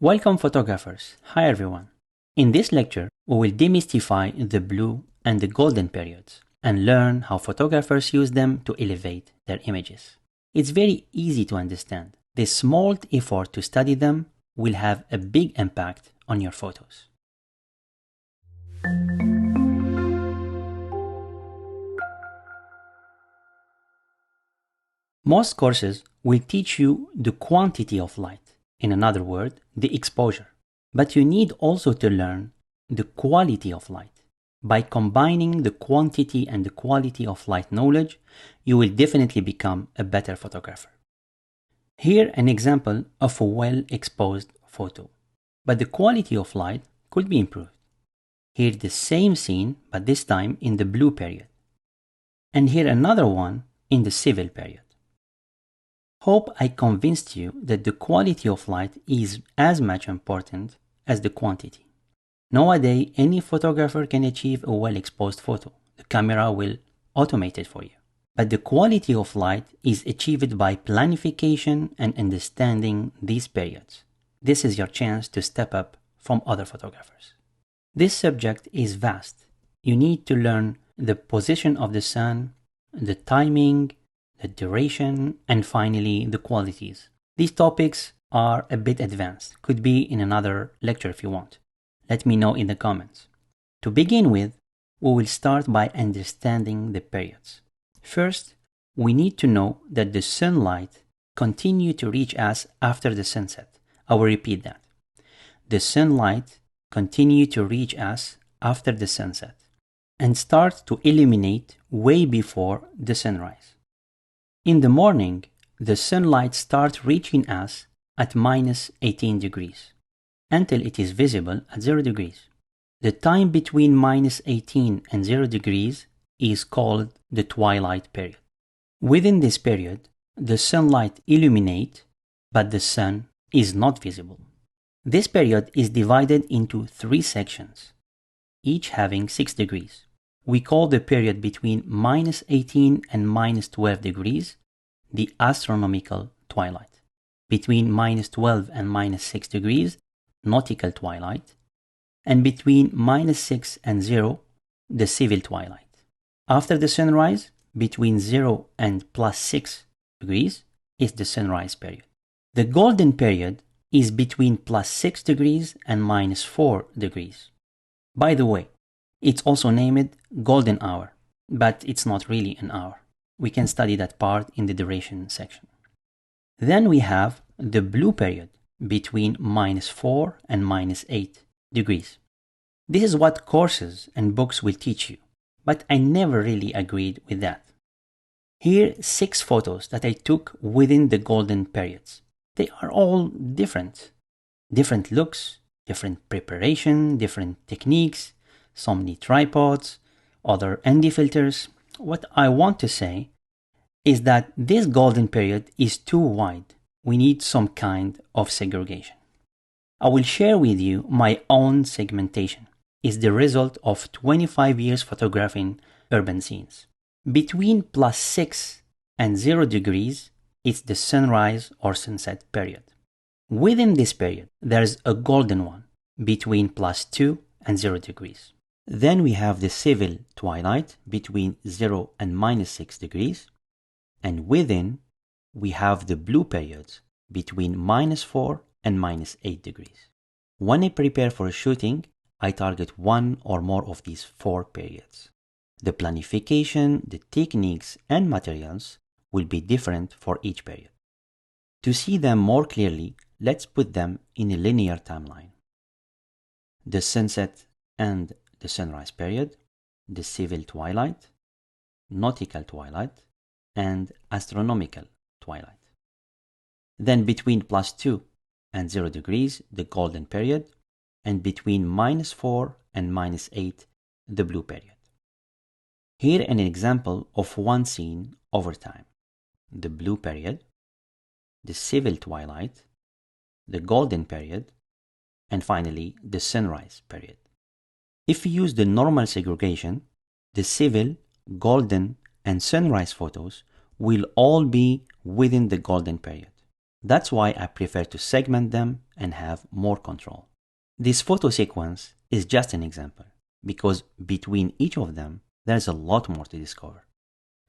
Welcome photographers. Hi everyone. In this lecture, we will demystify the blue and the golden periods and learn how photographers use them to elevate their images. It's very easy to understand. The small effort to study them will have a big impact on your photos. Most courses will teach you the quantity of light, in another word, the exposure. But you need also to learn the quality of light. By combining the quantity and the quality of light knowledge, you will definitely become a better photographer. Here an example of a well-exposed photo, but the quality of light could be improved. Here the same scene, but this time in the blue period. And here another one in the civil period. Hope I convinced you that the quality of light is as much important as the quantity. Nowadays, any photographer can achieve a well-exposed photo. The camera will automate it for you. But the quality of light is achieved by planification and understanding these periods. This is your chance to step up from other photographers. This subject is vast. You need to learn the position of the sun, the timing, the duration, and finally the qualities. These topics are a bit advanced. Could be in another lecture if you want. Let me know in the comments. To begin with, we will start by understanding the periods. First, we need to know that the sunlight continues to reach us after the sunset. I will repeat that. The sunlight continues to reach us after the sunset and start to illuminate way before the sunrise. In the morning, the sunlight starts reaching us at minus 18 degrees until it is visible at 0 degrees. The time between minus 18 and 0 degrees is called the twilight period. Within this period, the sunlight illuminates, but the sun is not visible. This period is divided into 3 sections, each having 6 degrees. We call the period between minus 18 and minus 12 degrees the astronomical twilight. Between minus 12 and minus 6 degrees, nautical twilight. And between minus 6 and 0, the civil twilight. After the sunrise, between 0 and plus 6 degrees is the sunrise period. The golden period is between plus 6 degrees and minus 4 degrees. By the way, it's also named golden hour, but it's not really an hour. We can study that part in the duration section. Then we have the blue period between minus 4 and minus 8 degrees. This is what courses and books will teach you, but I never really agreed with that. Here 6 photos that I took within the golden periods. They are all different. Different looks, different preparation, different techniques. Some need tripods, other ND filters. What I want to say is that this golden period is too wide. We need some kind of segregation. I will share with you my own segmentation. It's the result of 25 years photographing urban scenes. Between plus 6 and 0 degrees, it's the sunrise or sunset period. Within this period, there's a golden one between plus 2 and 0 degrees. Then we have the civil twilight between 0 and minus 6 degrees. And within, we have the blue periods between minus 4 and minus 8 degrees. When I prepare for a shooting, I target one or more of these 4 periods. The planification, the techniques, and materials will be different for each period. To see them more clearly, let's put them in a linear timeline. The sunset and the sunrise period, the civil twilight, nautical twilight, and astronomical twilight. Then between plus 2 and 0 degrees, the golden period, and between minus 4 and minus 8, the blue period. Here an example of one scene over time. The blue period, the civil twilight, the golden period, and finally the sunrise period. If we use the normal segregation, the civil, golden, and sunrise photos will all be within the golden period. That's why I prefer to segment them and have more control. This photo sequence is just an example, because between each of them, there's a lot more to discover.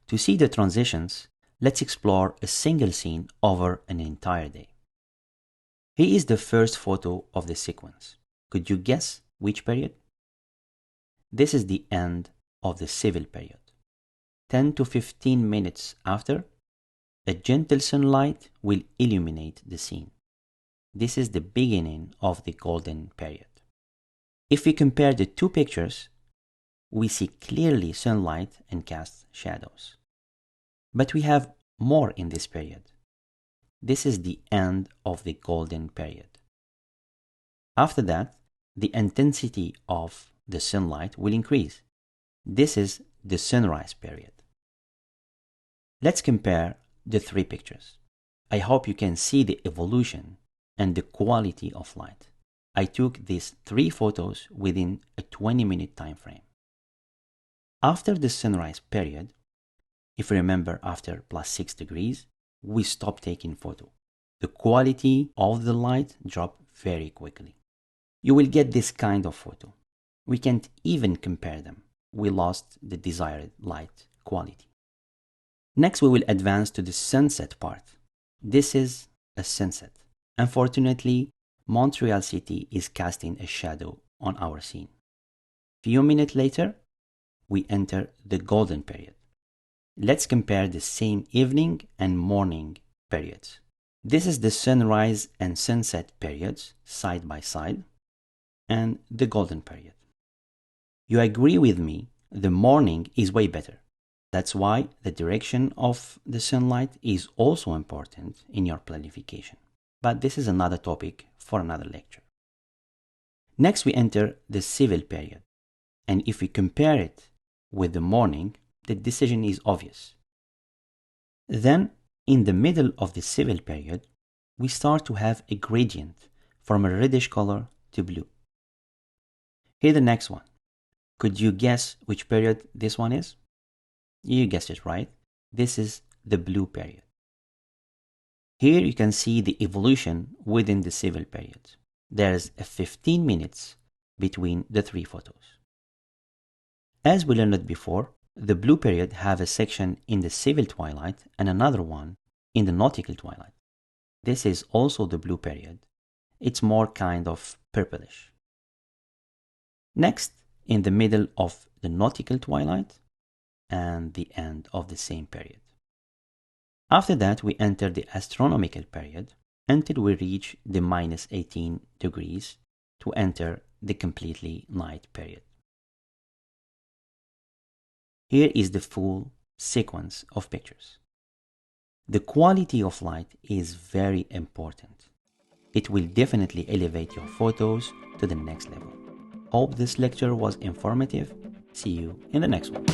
To see the transitions, let's explore a single scene over an entire day. Here is the first photo of the sequence. Could you guess which period? This is the end of the civil period. 10 to 15 minutes after, a gentle sunlight will illuminate the scene. This is the beginning of the golden period. If we compare the two pictures, we see clearly sunlight and cast shadows. But we have more in this period. This is the end of the golden period. After that, the intensity of the sunlight will increase. This is the sunrise period. Let's compare the three pictures. I hope you can see the evolution and the quality of light. I took these three photos within a 20-minute time frame. After the sunrise period, if you remember after +6 degrees, we stopped taking photo. The quality of the light dropped very quickly. You will get this kind of photo. We can't even compare them. We lost the desired light quality. Next, we will advance to the sunset part. This is a sunset. Unfortunately, Montreal City is casting a shadow on our scene. Few minutes later, we enter the golden period. Let's compare the same evening and morning periods. This is the sunrise and sunset periods side by side, and the golden period. You agree with me, the morning is way better. That's why the direction of the sunlight is also important in your planification. But this is another topic for another lecture. Next, we enter the civil period. And if we compare it with the morning, the decision is obvious. Then, in the middle of the civil period, we start to have a gradient from a reddish color to blue. Here the next one. Could you guess which period this one is? You guessed it right. This is the blue period. Here you can see the evolution within the civil period. There's a 15 minutes between the three photos. As we learned before, the blue period have a section in the civil twilight and another one in the nautical twilight. This is also the blue period. It's more kind of purplish. Next, in the middle of the nautical twilight and the end of the same period. After that, we enter the astronomical period until we reach the -18 degrees to enter the completely night period. Here is the full sequence of pictures. The quality of light is very important. It will definitely elevate your photos to the next level. Hope this lecture was informative. See you in the next one.